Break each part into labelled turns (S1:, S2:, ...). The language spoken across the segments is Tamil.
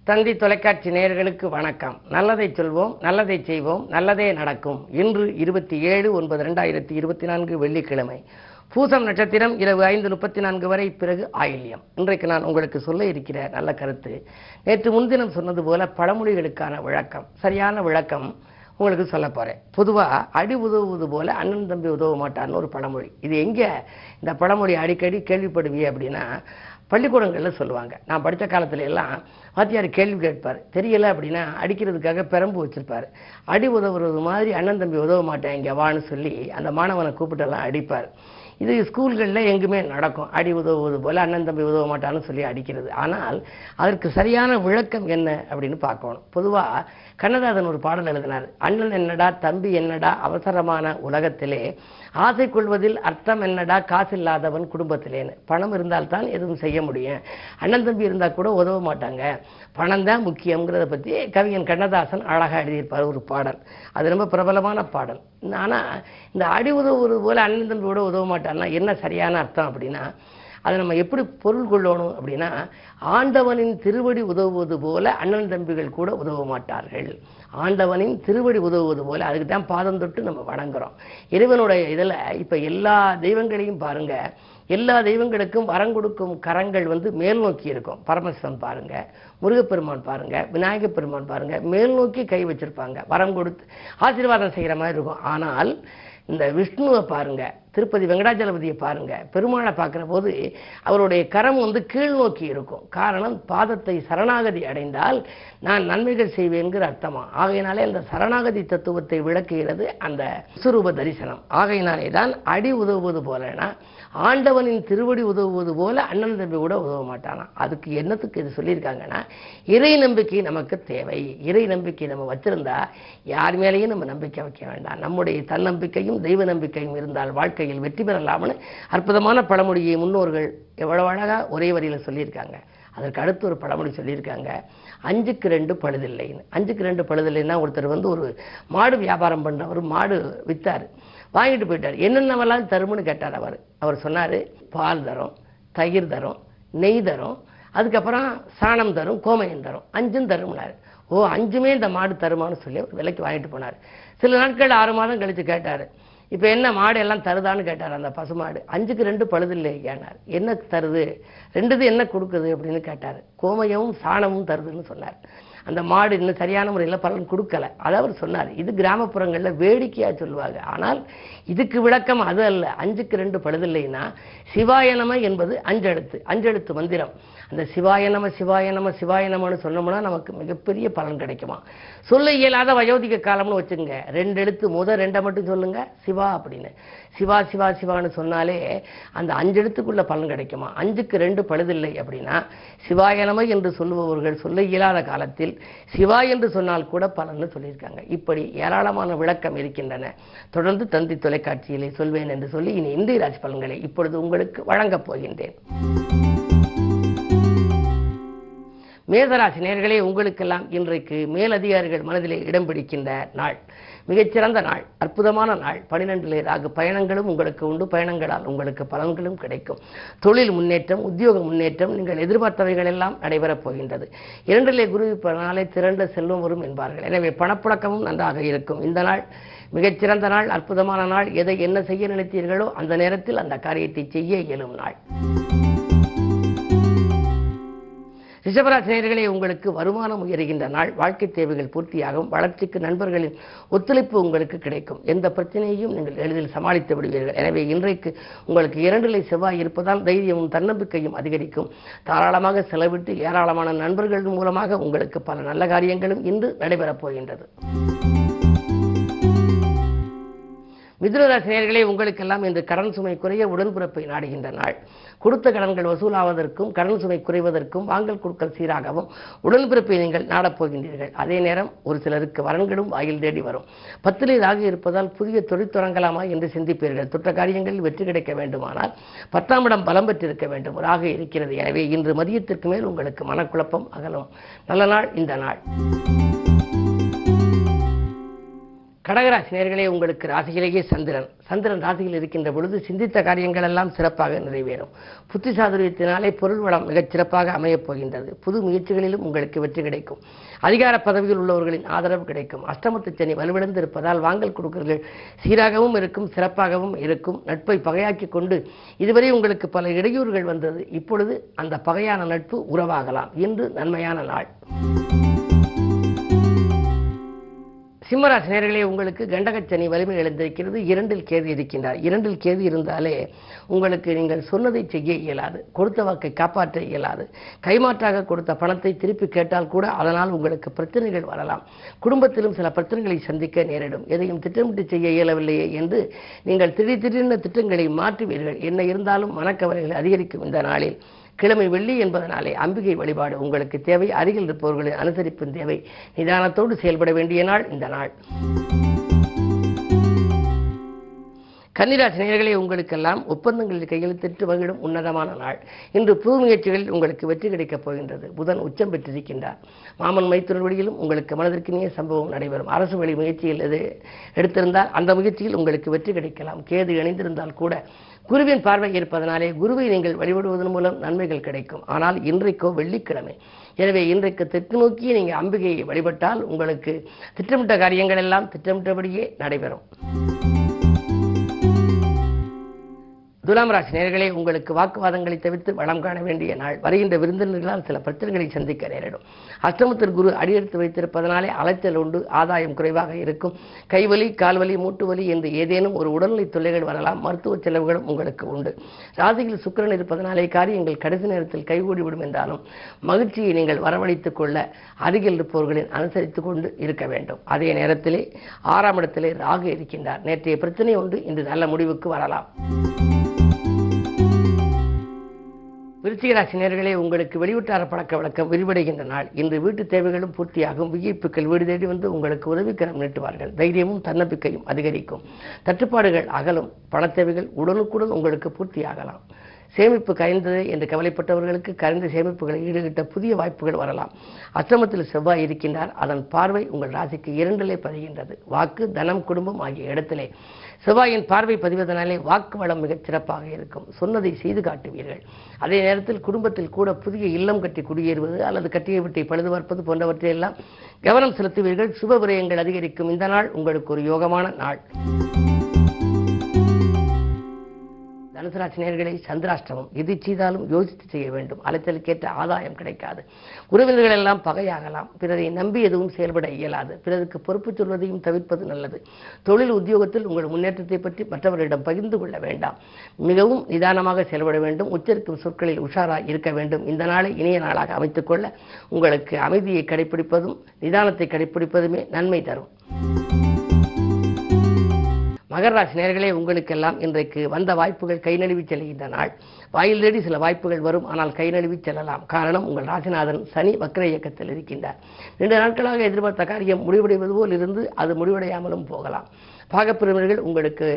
S1: தந்தி தொலைக்காட்சி நேயர்களுக்கு வணக்கம். நல்லதை சொல்வோம், நல்லதை செய்வோம், நல்லதே நடக்கும். இன்று 27/9/2024 வெள்ளிக்கிழமை. பூசம் நட்சத்திரம் இரவு 5:34 வரை, பிறகு ஆயில்யம். இன்றைக்கு நான் உங்களுக்கு சொல்ல இருக்கிற நல்ல கருத்து, நேற்று முன்தினம் சொன்னது போல பழமொழிகளுக்கான விளக்கம், சரியான விளக்கம் உங்களுக்கு சொல்ல போறேன். பொதுவாக அடி உதவுவது போல அண்ணன் தம்பி உதவ மாட்டார்னு ஒரு பழமொழி. இது எங்கே இந்த பழமொழி அடிக்கடி கேள்விப்படுவியே அப்படின்னா, பள்ளிக்கூடங்களில் சொல்லுவாங்க. நான் படித்த காலத்துல எல்லாம் வாத்தியார் கேள்வி கேட்பார், தெரியல அப்படின்னா அடிக்கிறதுக்காக பெரம்பு வச்சிருப்பார். அடி உதவுறது மாதிரி அண்ணன் தம்பி உதவ மாட்டேன் இங்கே வான்னு சொல்லி அந்த மாணவனை கூப்பிட்டெல்லாம் அடிப்பார். இது ஸ்கூல்களில் எங்குமே நடக்கும். அடி உதவுவது போல அண்ணன் தம்பி உதவ மாட்டான்னு சொல்லி அடிக்கிறது. ஆனால் அதற்கு சரியான விளக்கம் என்ன அப்படின்னு பார்க்கணும். பொதுவாக கண்ணதாசன் ஒரு பாடல் எழுதினார். அண்ணன் என்னடா தம்பி என்னடா அவசரமான உலகத்திலே, ஆசை கொள்வதில் அர்த்தம் என்னடா காசில்லாதவன் குடும்பத்திலேன்னு. பணம் இருந்தால்தான் எதுவும் செய்ய முடியும், அண்ணன் தம்பி இருந்தால் கூட உதவ மாட்டாங்க, பணம் தான் முக்கியங்கிறத பற்றி கவிஞன் கண்ணதாசன் அழகாக எழுதியிருப்பார் ஒரு பாடல். அது ரொம்ப பிரபலமான பாடல். ஆனால் இந்த அடி உதவுவது போல அண்ணன் தம்பி கூட உதவ மாட்டான்னா என்ன சரியான அர்த்தம் அப்படின்னா, அதை நம்ம எப்படி பொருள் கொள்ளணும் அப்படின்னா, ஆண்டவனின் திருவடி உதவுவது போல அண்ணன் தம்பிகள் கூட உதவ மாட்டார்கள். ஆண்டவனின் திருவடி உதவுவது போல, அதுக்கு தான் பாதம் தொட்டு நம்ம வணங்குறோம். இறைவனுடைய இதில் இப்போ எல்லா தெய்வங்களையும் பாருங்க, எல்லா தெய்வங்களுக்கும் வரம் கொடுக்கும் கரங்கள் மேல் நோக்கி இருக்கும். பரமசிவன் பாருங்க, முருகப்பெருமான் பாருங்க, விநாயகப் பெருமான் பாருங்க, மேல் நோக்கி கை வச்சிருப்பாங்க, வரம் கொடுத்து ஆசீர்வாதம் செய்கிற மாதிரி இருக்கும். ஆனால் இந்த விஷ்ணுவை பாருங்க, திருப்பதி வெங்கடாஜலபதியை பாருங்க, பெருமாளை பார்க்குற போது அவருடைய கரம் கீழ் நோக்கி இருக்கும். காரணம், பாதத்தை சரணாகதி அடைந்தால் நான் நன்மைகள் செய்வேங்கிற அர்த்தமா. ஆகையினாலே அந்த சரணாகதி தத்துவத்தை விளக்குகிறது அந்த விஸ்வரூப தரிசனம். ஆகையினாலே தான் அடி உதவுவது போலனா, ஆண்டவனின் திருவடி உதவுவது போல அண்ணன் தம்பி கூட உதவ மாட்டானா. அதுக்கு என்னத்துக்கு இது சொல்லியிருக்காங்கன்னா, இறை நம்பிக்கை நமக்கு தேவை. இறை நம்பிக்கை நம்ம வச்சிருந்தா யார் மேலேயும் நம்ம நம்பிக்கை வைக்க வேண்டாம். நம்முடைய தன்னம்பிக்கையும் தெய்வ நம்பிக்கையும் இருந்தால் வாழ்க்கையில் வெற்றி பெறலாம்னு அற்புதமான பழமொழியை முன்னோர்கள் எவ்வளவு அழகா ஒரே வரியில் சொல்லியிருக்காங்க. அதற்கு அடுத்து ஒரு பழமொழி சொல்லியிருக்காங்க, 5க்கு 2 பழுதில்லைன்னு. 5க்கு 2 பழுதில்லைன்னா, ஒருத்தர் ஒரு மாடு வியாபாரம் பண்ணுறவர் மாடு விற்றார், வாங்கிட்டு போயிட்டார். என்னென்னவெல்லாம் தரும்னு கேட்டார். அவர் சொன்னார், பால் தரும், தயிர் தரும், நெய் தரும், அதுக்கப்புறம் சாணம் தரும், கோமயம் தரும், 5ம் தரும்னார். ஓ, 5மே இந்த மாடு தருமானு சொல்லி ஒரு விலைக்கு வாங்கிட்டு போனார். சில நாட்கள் 6 மாதம் கழித்து கேட்டார், இப்போ என்ன மாடு எல்லாம் தருதான்னு கேட்டார். அந்த பசுமாடு 5க்கு 2 பழுதில்லை ஏனார். என்ன தருது, 2 என்ன கொடுக்குது அப்படின்னு கேட்டார். கோமயமும் சாணமும் தருதுன்னு சொன்னார். அந்த மாடு இன்னும் சரியான முறையில் பலன் கொடுக்கல. அதை அவர் சொன்னார். இது கிராமப்புறங்களில் வேடிக்கையாக சொல்லுவாங்க. ஆனால் இதுக்கு விளக்கம் அது அல்ல. 5க்கு 2 பழுதில்லைன்னா, சிவாயனம என்பது 5 எழுத்து, 5 எழுத்து மந்திரம். அந்த சிவாயனம சிவாயனம சிவாயனமன்னு சொன்னோம்னா நமக்கு மிகப்பெரிய பலன் கிடைக்குமா. சொல்ல இயலாத வயோதிக காலம்னு வச்சுங்க. 2 எழுத்து, முதல் 2 மட்டும் சொல்லுங்க சிவா அப்படின்னு. சிவா சிவா சிவான்னு சொன்னாலே அந்த 5 எழுத்துக்குள்ள பலன் கிடைக்குமா. 5க்கு 2 பழுதில்லை அப்படின்னா, சிவாயனம என்று சொல்லுபவர்கள் சொல்ல இயலாத காலத்தில் சிவா என்று சொன்னால் கூட பலன்னு சொல்லியிருக்காங்க. இப்படி ஏராளமான விளக்கம் இருக்கின்றன. தொடர்ந்து தந்தி தொலைக்காட்சியிலே சொல்வேன் என்று சொல்லி இனி இந்திய ராசி பலன்களை இப்பொழுது உங்களுக்கு வழங்கப் போகின்றேன். மேசராசி நேயர்களே, உங்களுக்கெல்லாம் இன்றைக்கு மேலதிகாரிகள் மனதிலே இடம் பிடிக்கின்ற நாள், மிகச்சிறந்த நாள், அற்புதமான நாள். 12லே ராகு, பயணங்களும் உங்களுக்கு உண்டு, பயணங்களால் உங்களுக்கு பலன்களும் கிடைக்கும். தொழில் முன்னேற்றம், உத்தியோக முன்னேற்றம், நீங்கள் எதிர்பார்த்தவைகள் எல்லாம் நடைபெறப் போகின்றது. 2லே குரு இருப்பதனாலே திரண்ட செல்வம் வரும் என்பார்கள். எனவே பணப்புழக்கமும் நன்றாக இருக்கும். இந்த நாள் மிகச்சிறந்த நாள், அற்புதமான நாள். எதை என்ன செய்ய நினைத்தீர்களோ அந்த நேரத்தில் அந்த காரியத்தை செய்ய இயலும் நாள். ரிஷபராசி நேயர்களே, உங்களுக்கு வருமானம் உயர்கின்ற நாள், வாழ்க்கை தேவைகள் பூர்த்தியாகும், வளர்ச்சிக்கு நண்பர்களின் ஒத்துழைப்பு உங்களுக்கு கிடைக்கும், எந்த பிரச்சனையையும் நீங்கள் எளிதில் சமாளித்து விடுவீர்கள். எனவே இன்றைக்கு உங்களுக்கு 2லே செவ்வாய் இருப்பதால் தைரியமும் தன்னம்பிக்கையும் அதிகரிக்கும். தாராளமாக செலவிட்டு ஏராளமான நண்பர்கள் மூலமாக உங்களுக்கு பல நல்ல காரியங்களும் இன்று நடைபெறப் போகின்றது. மிதுனராசி நேயர்களே, உங்களுக்கெல்லாம் இன்று கடன் சுமை குறைய உடன்பிறப்பை நாடுகின்ற நாள். கொடுத்த கடன்கள் வசூலாவதற்கும், கடன் சுமை குறைவதற்கும், வாங்கல் கொடுக்கல் சீராகவும் உடன்பிறப்பை நீங்கள் நாடப்போகின்றீர்கள். அதே நேரம் ஒரு சிலருக்கு வரன்களும் வாயில் தேடி வரும். 10லே ராகு இருப்பதால் புதிய தொழில் தொடங்கலாமா என்று சிந்திப்பீர்கள். தொட்ட காரியங்களில் வெற்றி கிடைக்க வேண்டுமானால் 10ஆம் இடம் பலம் பெற்றிருக்க வேண்டும். ராகு இருக்கிறது. எனவே இன்று மதியத்திற்கு மேல் உங்களுக்கு மனக்குழப்பம் அகலும். நல்ல நாள் இந்த நாள். கடகராசி நேயர்களே, உங்களுக்கு ராசியிலேயே சந்திரன் ராசியில் இருக்கின்ற பொழுது சிந்தித்த காரியங்கள் எல்லாம் சிறப்பாக நிறைவேறும். புத்தி சாதுரியத்தினாலே பொருள் வளம் மிகச் சிறப்பாக அமையப் போகின்றது. புது முயற்சிகளிலும் உங்களுக்கு வெற்றி கிடைக்கும். அதிகார பதவியில் உள்ளவர்களின் ஆதரவு கிடைக்கும். அஷ்டமத்து சனி வலுவிழந்து இருப்பதால் வாங்கல் கொடுக்கல்கள் சீராகவும் இருக்கும், சிறப்பாகவும் இருக்கும். நட்பை பகையாக்கி கொண்டு இதுவரை உங்களுக்கு பல இடையூறுகள் வந்தது. இப்பொழுது அந்த பகையான நட்பு உறவாகலாம். இன்று நன்மையான நாள். சிம்மராசி நேயர்களே, உங்களுக்கு கண்டகச்சனி வலிமை எழுந்திருக்கிறது. 2 கேது இருக்கின்றார். 2 கேது இருந்தாலே உங்களுக்கு நீங்கள் சொன்னதை செய்ய இயலாது, கொடுத்த வாக்கை காப்பாற்ற இயலாது. கைமாற்றாக கொடுத்த பணத்தை திருப்பி கேட்டால் கூட அதனால் உங்களுக்கு பிரச்சனைகள் வரலாம். குடும்பத்திலும் சில பிரச்சனைகளை சந்திக்க நேரிடும். எதையும் திட்டமிட்டு செய்ய இயலவில்லையே என்று நீங்கள் திடீரென திட்டங்களை மாற்றுவீர்கள். என்ன இருந்தாலும் மனக்கவலைகள் அதிகரிக்கும். இந்த நாளில் கிழமை வெள்ளி என்பதனாலே அம்பிகை வழிபாடு உங்களுக்கு தேவை. அருகில் இருப்பவர்களின் அனுசரிப்பின் தேவை. நிதானத்தோடு செயல்பட வேண்டிய நாள் இந்த நாள். கன்னிராசி நேயர்களே, உங்களுக்கெல்லாம் ஒப்பந்தங்களில் கையெழுத்திட்டு மகிழும் உன்னதமான நாள். இன்று புது முயற்சிகளில் உங்களுக்கு வெற்றி கிடைக்கப் போகின்றது. புதன் உச்சம் பெற்றிருக்கின்றார். மாமன் மைத்துனர் வழியிலும் உங்களுக்கு மனதிற்கினிய சம்பவம் நடைபெறும். அரசு வழி முயற்சியில் எடுத்திருந்தால் அந்த முயற்சியில் உங்களுக்கு வெற்றி கிடைக்கலாம். கேது இணைந்திருந்தால் கூட குருவின் பார்வை இருப்பதனாலே குருவை நீங்கள் வழிபடுவதன் மூலம் நன்மைகள் கிடைக்கும். ஆனால் இன்றைக்கோ வெள்ளிக்கிழமை. எனவே இன்றைக்கு தெற்கு நோக்கி நீங்கள் அம்பிகையை வழிபட்டால் உங்களுக்கு திட்டமிட்ட காரியங்கள் எல்லாம் திட்டமிட்டபடியே நடைபெறும். துலாம் ராசி நேயர்களே, உங்களுக்கு வாக்குவாதங்களை தவிர்த்து வளம் காண வேண்டிய நாள். வருகின்ற விருந்தினர்களால் சில பிரச்சனைகளை சந்திக்க நேரிடும். அஷ்டமத்தில் குரு அடியெடுத்து வைத்திருப்பதனாலே அலைச்சல் உண்டு, ஆதாயம் குறைவாக இருக்கும். கைவலி, கால்வலி, மூட்டுவலி என்று ஏதேனும் ஒரு உடல்நிலை தொல்லைகள் வரலாம். மருத்துவ செலவுகளும் உங்களுக்கு உண்டு. ராசியில் சுக்கிரன் இருப்பதனாலே காரியங்கள் கடைசி நேரத்தில் கைகூடிவிடும் என்றாலும் மகிழ்ச்சியை நீங்கள் வரவழைத்துக் கொள்ள அருகில் இருப்பவர்களின் அனுசரித்துக் கொண்டு இருக்க வேண்டும். அதே நேரத்திலே 6ஆம் இடத்திலே ராகு இருக்கின்றார். நேற்றைய பிரச்சனை ஒன்று இன்று நல்ல முடிவுக்கு வரலாம். விருச்சிக ராசி நேயர்களே, உங்களுக்கு வெளிவட்டார பழக்க வழக்கம் விரிவடைகின்ற நாள். இன்று வீட்டு தேவைகளும் பூர்த்தியாகும். விஐப்புக்கள் வீடு தேடி வந்து உங்களுக்கு உதவிக்கரம் நீட்டுவார்கள். தைரியமும் தன்னம்பிக்கையும் அதிகரிக்கும். தட்டுப்பாடுகள் அகலும். பண தேவைகள் உடனுக்குடன் உங்களுக்கு பூர்த்தியாகலாம். சேமிப்பு கரைந்தது என்று கவலைப்பட்டவர்களுக்கு கரைந்த சேமிப்புகளை ஈடுகட்ட புதிய வாய்ப்புகள் வரலாம். அஷ்டமத்தில் செவ்வாய் இருக்கின்றார். அதன் பார்வை உங்கள் ராசிக்கு 2 பதிகின்றது. வாக்கு, தனம், குடும்பம் ஆகிய இடத்திலே செவ்வாயின் பார்வை பதிவதனாலே வாக்கு வளம் மிகச் சிறப்பாக இருக்கும். சொன்னதை செய்து காட்டுவீர்கள். அதே நேரத்தில் குடும்பத்தில் கூட புதிய இல்லம் கட்டி குடியேறுவது அல்லது கட்டிய வீட்டை பழுது பார்ப்பது போன்றவற்றையெல்லாம் கவனம் செலுத்துவீர்கள். சுப விரயங்கள் அதிகரிக்கும். இந்த நாள் உங்களுக்கு ஒரு யோகமான நாள். தனுசு ராசி நேயர்களே, சந்திராஷ்டமம். எது செய்தாலும் யோசித்து செய்ய வேண்டும். அலைச்சலுக்கேற்ற ஆதாயம் கிடைக்காது. உறவினர்கள் எல்லாம் பகையாகலாம். பிறரை நம்பி எதுவும் செயல்பட இயலாது. பிறருக்கு பொறுப்பு சொல்வதையும் தவிர்ப்பது நல்லது. தொழில் உத்தியோகத்தில் உங்கள் முன்னேற்றத்தை பற்றி மற்றவர்களிடம் பகிர்ந்து கொள்ள வேண்டாம். மிகவும் நிதானமாக செயல்பட வேண்டும். உச்சரிக்கும் சொற்களில் உஷாராக இருக்க வேண்டும். இந்த நாளை இனிய நாளாக அமைத்துக் கொள்ள உங்களுக்கு அமைதியை கடைபிடிப்பதும் நிதானத்தை கடைபிடிப்பதுமே நன்மை தரும். மகர ராசி நேயர்களே, உங்களுக்கெல்லாம் இன்றைக்கு வந்த வாய்ப்புகள் கை நழுவி செல்கின்ற நாள். வாயில் தேடி சில வாய்ப்புகள் வரும், ஆனால் கை நழுவி செல்லலாம். காரணம், உங்கள் ராசிநாதன் சனி வக்ர இயக்கத்தில் இருக்கின்றார். 2 நாட்களாக எதிர்பார்த்த காரியம் முடிவடைவது போல் இருந்து அது முடிவடையாமலும் போகலாம். பாகப்பிரிவினர்கள் உங்களுக்கு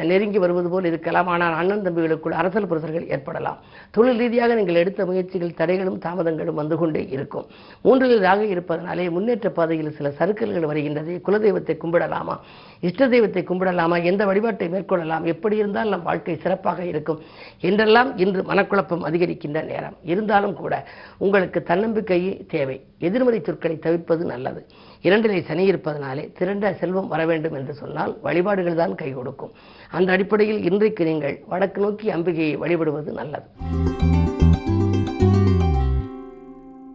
S1: நெருங்கி வருவது போல் இருக்கலாம். ஆனால் அண்ணன் தம்பிகளுக்குள் அரசல் புரசல்கள் ஏற்படலாம். தொழில் ரீதியாக நீங்கள் எடுத்த முயற்சிகள் தடைகளும் தாமதங்களும் வந்து கொண்டே இருக்கும். 3ல் ராகு இருப்பதனாலே முன்னேற்ற பாதையில் சில சறுக்கல்கள் வருகின்றது. குலதெய்வத்தை கும்பிடலாமா, இஷ்ட தெய்வத்தை கும்பிடலாமா, எந்த வழிபாட்டை மேற்கொள்ளலாம், எப்படி இருந்தால் நம் வாழ்க்கை சிறப்பாக இருக்கும் என்றெல்லாம் இன்று மனக்குழப்பம் அதிகரிக்கின்ற நேரம். இருந்தாலும் கூட உங்களுக்கு தன்னம்பிக்கை தேவை. எதிர்மறை சொற்களை தவிர்ப்பது நல்லது. 2ல் சனி இருப்பதனாலே திரண்ட செல்வம் வர வேண்டும் என்று சொன்னால் வழிபாடுகள் தான் கை கொடுக்கும். அந்த அடிப்படையில் இன்றைக்கு நீங்கள் வடக்கு நோக்கி அம்பிகையை வழிபடுவது நல்லது.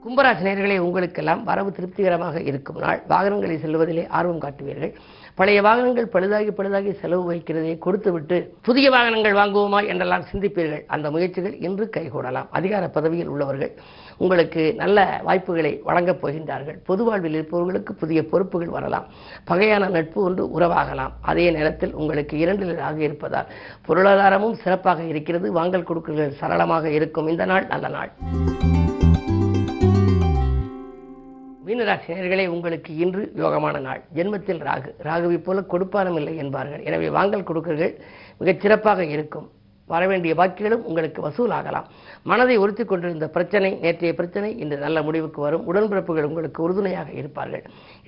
S1: கும்பராசி நேயர்களே, உங்களுக்கெல்லாம் வரவு திருப்திகரமாக இருக்கும் நாள். வாகனங்களை செல்வதிலே ஆர்வம் காட்டுவீர்கள். பழைய வாகனங்கள் பழுதாகி செலவு வைக்கிறதை கொடுத்துவிட்டு புதிய வாகனங்கள் வாங்குவோமா என்றெல்லாம் சிந்திப்பீர்கள். அந்த முயற்சிகள் இன்று கைகூடலாம். அதிகார பதவியில் உள்ளவர்கள் உங்களுக்கு நல்ல வாய்ப்புகளை வழங்கப் போகின்றார்கள். பொது வாழ்வில் இருப்பவர்களுக்கு புதிய பொறுப்புகள் வரலாம். பகையான நட்பு ஒன்று உறவாகலாம். அதே நேரத்தில் உங்களுக்கு 2ல் ராகு இருப்பதால் பொருளாதாரமும் சிறப்பாக இருக்கிறது. வாங்கல் கொடுக்கல்கள் சரளமாக இருக்கும். இந்த நாள் நல்ல நாள். மீனராசி நேயர்களே, உங்களுக்கு இன்று யோகமான நாள். ஜென்மத்தில் ராகுவை போல கொடுப்பானும் இல்லை என்பார்கள். எனவே வாங்கல் கொடுக்கல்கள் மிகச் சிறப்பாக இருக்கும். வரவேண்டிய பாக்கிகளும் உங்களுக்கு வசூலாகலாம். மனதை உறுத்தி கொண்டிருந்த பிரச்சனை, நேற்றைய பிரச்சனை இன்று நல்ல முடிவுக்கு வரும். உடன்பிறப்புகள் உங்களுக்கு உறுதுணையாக இருப்பார்கள்.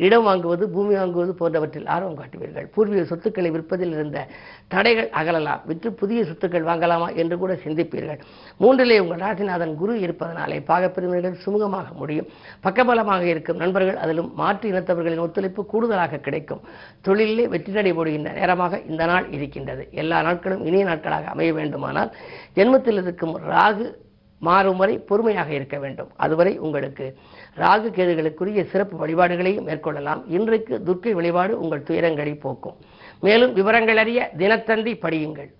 S1: இடம் வாங்குவது, பூமி வாங்குவது போன்றவற்றில் ஆர்வம் காட்டுவீர்கள். பூர்வீக சொத்துக்களை விற்பதில் இருந்த தடைகள் அகலலாம். விற்று புதிய சொத்துக்கள் வாங்கலாமா என்று கூட சிந்திப்பீர்கள். 3லே உங்கள் ராசிநாதன் குரு இருப்பதனாலே பாகப்பிரிவினர்கள் சுமூகமாக முடியும். பக்கபலமாக இருக்கும் நண்பர்கள், அதிலும் மாற்று இனத்தவர்களின் ஒத்துழைப்பு கூடுதலாக கிடைக்கும். தொழிலிலே வெற்றி நடை போடுகின்ற நேரமாக இந்த நாள் இருக்கின்றது. எல்லா நாட்களும் இனிய நாட்களாக அமைய வேண்டுமானால் ஜென்மத்தில் இருக்கும் ராகு மாறும் வரை பொறுமையாக இருக்க வேண்டும். அதுவரை உங்களுக்கு ராகு கேதுகளுக்குரிய சிறப்பு வழிபாடுகளையும் மேற்கொள்ளலாம். இன்றைக்கு துர்க்கை வழிபாடு உங்கள் துயரங்களை போக்கும். மேலும் விவரங்கள் அறிய தினத்தந்தி படியுங்கள்.